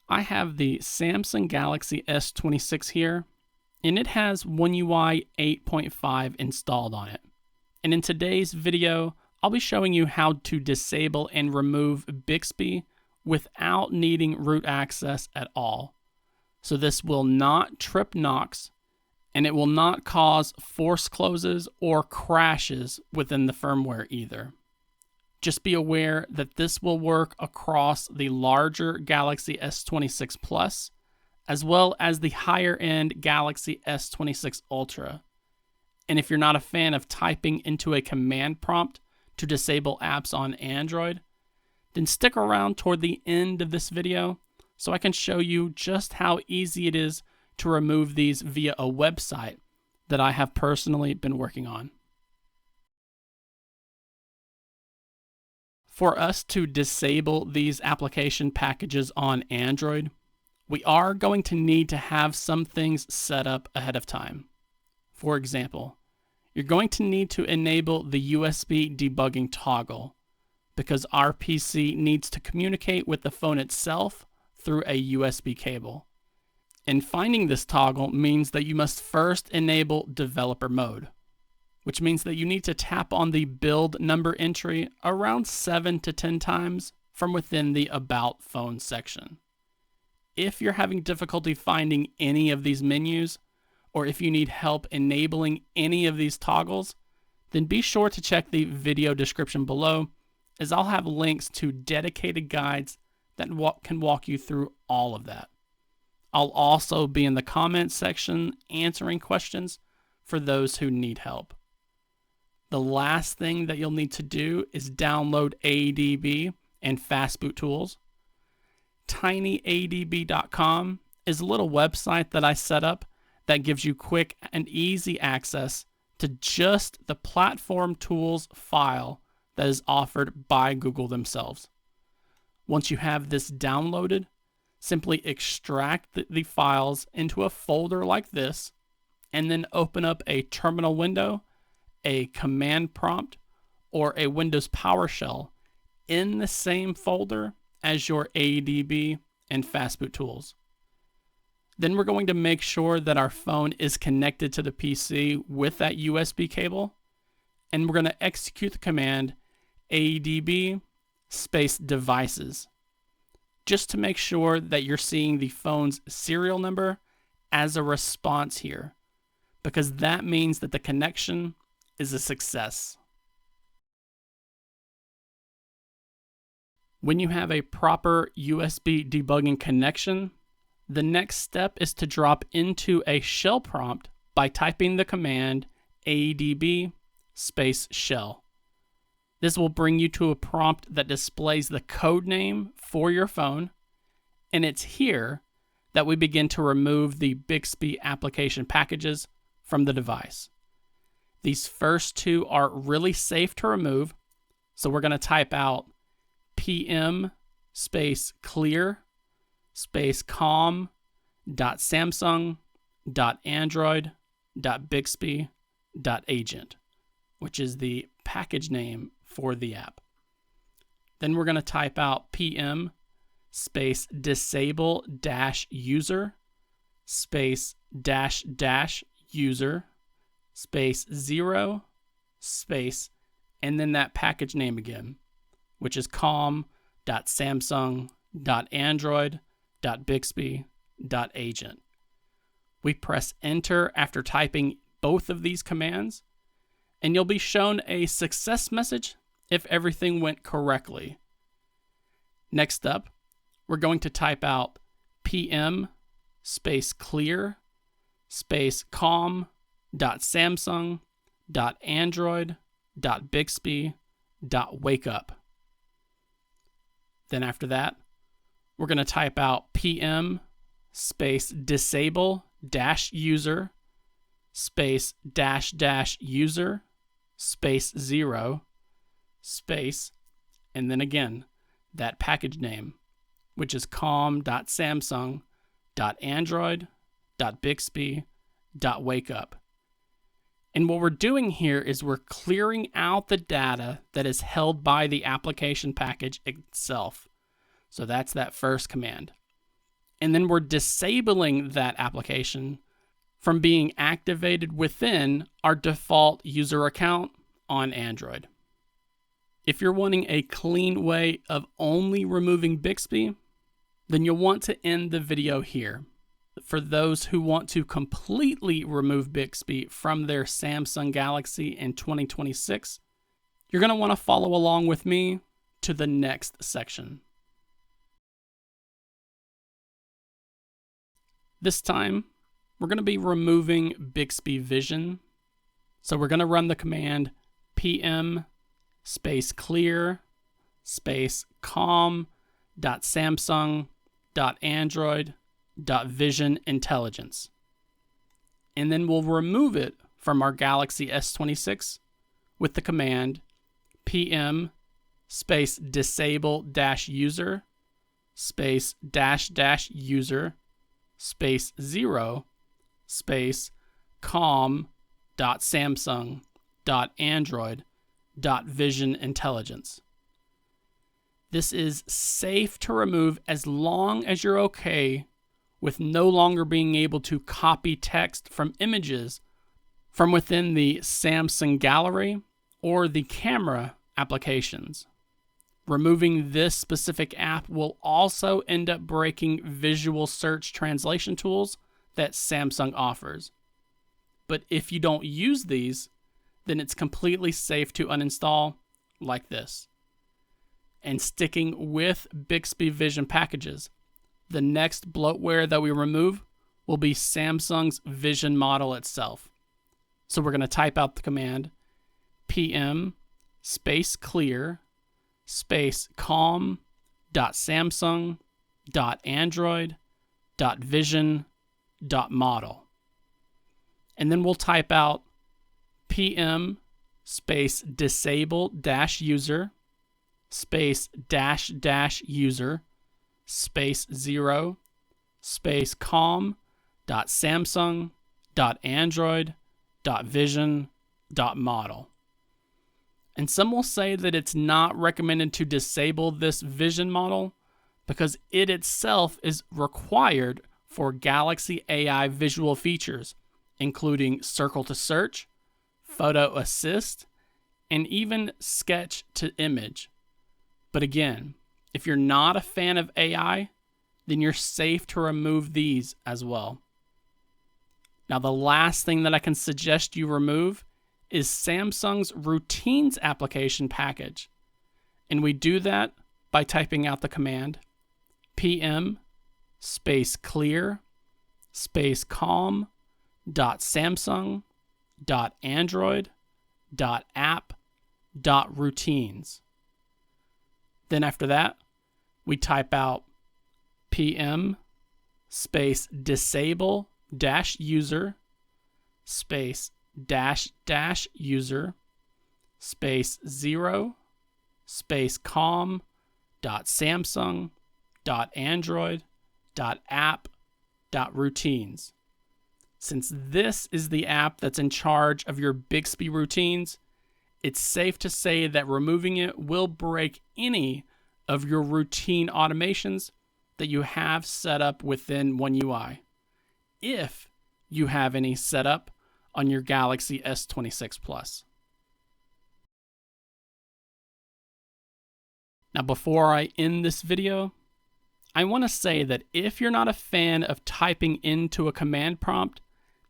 I have the Samsung Galaxy S26 here, and it has One UI 8.5 installed on it. And in today's video, I'll be showing you how to disable and remove Bixby without needing root access at all. So this will not trip KNOX, and it will not cause force closes or crashes within the firmware either. Just be aware that this will work across the larger Galaxy S26 Plus, as well as the higher-end Galaxy S26 Ultra. And if you're not a fan of typing into a command prompt to disable apps on Android, then stick around toward the end of this video so I can show you just how easy it is to remove these via a website that I have personally been working on. For us to disable these application packages on Android, we are going to need to have some things set up ahead of time. For example, you're going to need to enable the USB debugging toggle because our PC needs to communicate with the phone itself through a USB cable. And finding this toggle means that you must first enable developer mode, which means that you need to tap on the build number entry around 7 to 10 times from within the About Phone section. If you're having difficulty finding any of these menus, or if you need help enabling any of these toggles, then be sure to check the video description below, as I'll have links to dedicated guides that can walk you through all of that. I'll also be in the comments section answering questions for those who need help. The last thing that you'll need to do is download ADB and Fastboot Tools. tinyadb.com is a little website that I set up that gives you quick and easy access to just the platform tools file that is offered by Google themselves. Once you have this downloaded, simply extract the files into a folder like this, and then open up a terminal window, a command prompt, or a Windows PowerShell in the same folder as your ADB and Fastboot Tools. Then we're going to make sure that our phone is connected to the PC with that USB cable, and we're going to execute the command ADB space devices, just to make sure that you're seeing the phone's serial number as a response here, because that means that the connection is a success. When you have a proper USB debugging connection, the next step is to drop into a shell prompt by typing the command adb space shell. This will bring you to a prompt that displays the code name for your phone, and it's here that we begin to remove the Bixby application packages from the device. These first two are really safe to remove, so we're going to type out pm space clear space com.samsung.android.bixby.agent, which is the package name for the app. Then we're going to type out pm space disable dash user space dash dash user space 0 space and then that package name again, which is com.samsung.android.bixby.agent. We press enter after typing both of these commands, and you'll be shown a success message if everything went correctly. Next up, we're going to type out pm space clear space com.samsung.android.bixby.wakeup. Then after that, we're going to type out pm space disable dash user space dash dash user space 0 space and then again that package name, which is com.samsung.android.bixby.wakeup. And what we're doing here is we're clearing out the data that is held by the application package itself. So that's that first command. and then we're disabling that application from being activated within our default user account on Android. If you're wanting a clean way of only removing Bixby, then you'll want to end the video here. For those who want to completely remove Bixby from their Samsung Galaxy in 2026, you're going to want to follow along with me to the next section. This time, we're going to be removing Bixby Vision. So we're going to run the command pm clear com.samsung.android.vision intelligence. And then we'll remove it from our Galaxy S26 with the command pm disable-user --user --0 com.samsung.android.vision intelligence. This is safe to remove as long as you're okay with no longer being able to copy text from images from within the Samsung Gallery or the camera applications. Removing this specific app will also end up breaking visual search translation tools that Samsung offers. But if you don't use these, then it's completely safe to uninstall like this. And sticking with Bixby Vision packages, the next bloatware that we remove will be Samsung's Vision model itself. So we're going to type out the command pm clear com.samsung.android.vision.model. And then we'll type out pm disable-user --user --0 com.samsung.android.vision.model. And some will say that it's not recommended to disable this Vision model because it itself is required for Galaxy AI visual features, including circle to search, photo assist, and even sketch to image. But again, if you're not a fan of AI, then you're safe to remove these as well. Now, the last thing that I can suggest you remove is Samsung's Routines application package. And we do that by typing out the command pm clear com.samsung.android.app.routines. Then after that, we type out pm disable-user --user --0 com.samsung.android.app.routines. Since this is the app that's in charge of your Bixby routines, it's safe to say that removing it will break any of your routine automations that you have set up within One UI, if you have any set up on your Galaxy S26 Plus. Now, before I end this video, I want to say that if you're not a fan of typing into a command prompt,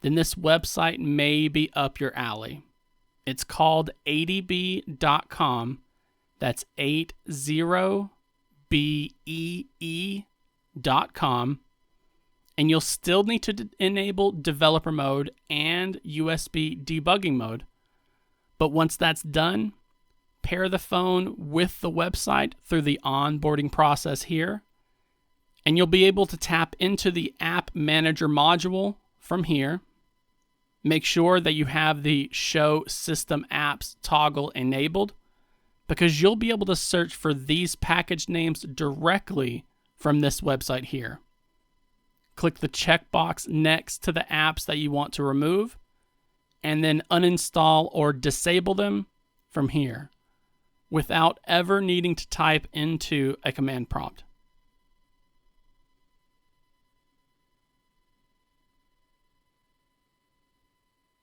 then this website may be up your alley. It's called adb.com. That's 80bee.com. And you'll still need to enable developer mode and USB debugging mode. But once that's done, pair the phone with the website through the onboarding process here, and you'll be able to tap into the App Manager module from here. Make sure that you have the Show System Apps toggle enabled, because you'll be able to search for these package names directly from this website here. Click the checkbox next to the apps that you want to remove, and then uninstall or disable them from here without ever needing to type into a command prompt.